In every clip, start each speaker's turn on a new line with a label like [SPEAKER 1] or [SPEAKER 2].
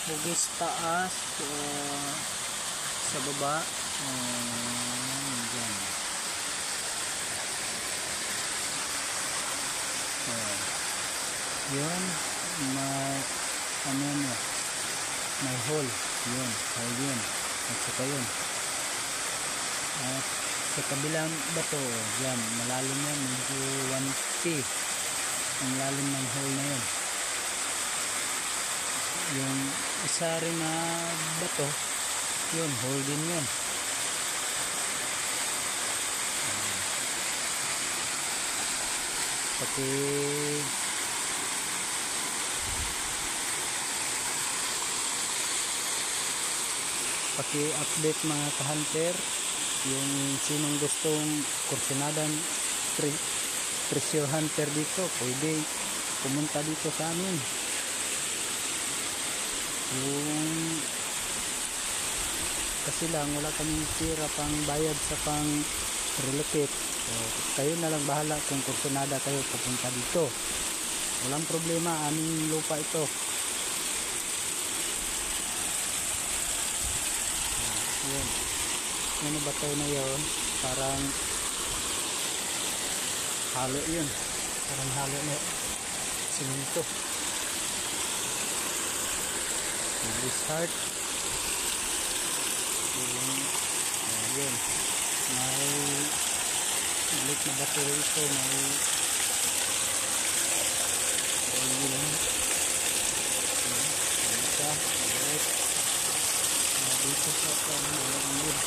[SPEAKER 1] hugis taas sa baba. Dyan. Yun, may ano na, may hole. Yun, hole yun. At saka yun. At sa kabilang bato, dyan, malalim yan, medyo 1 feet ang lalim ng hole na yun. Yung isa rin na bato, yun, hole din yun. Paki-update mga ka-hunter, yung sinong gustong kursunadan treasure hunter dito, pwede pumunta dito sa amin. Yung kasi lang wala kaming pira pang bayad sa pang relocate, so kayo na lang bahala kung kursunada kayo pupunta dito, walang problema, aming lupa ito. Yun, ano ba tayo na yun, parang halo yun, parang halo na simento. This heart yun, may ulit na battery ito, may yun isa ulit dito sa pangalaman.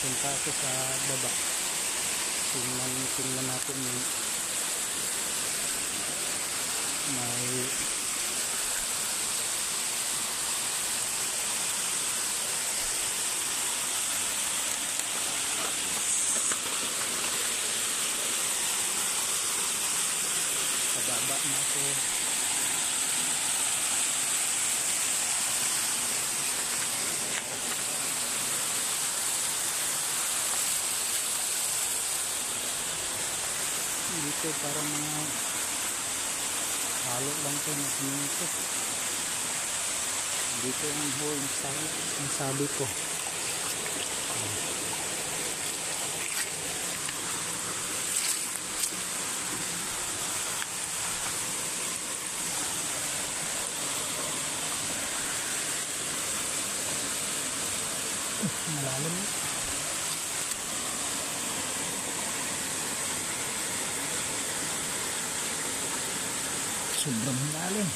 [SPEAKER 1] Punta ako sa baba, tingnan natin yung may pababa na ako. Dito para mga halo lang ito na simento. Dito ang hole ang sabi ko. Malalim. Sobrang lalim.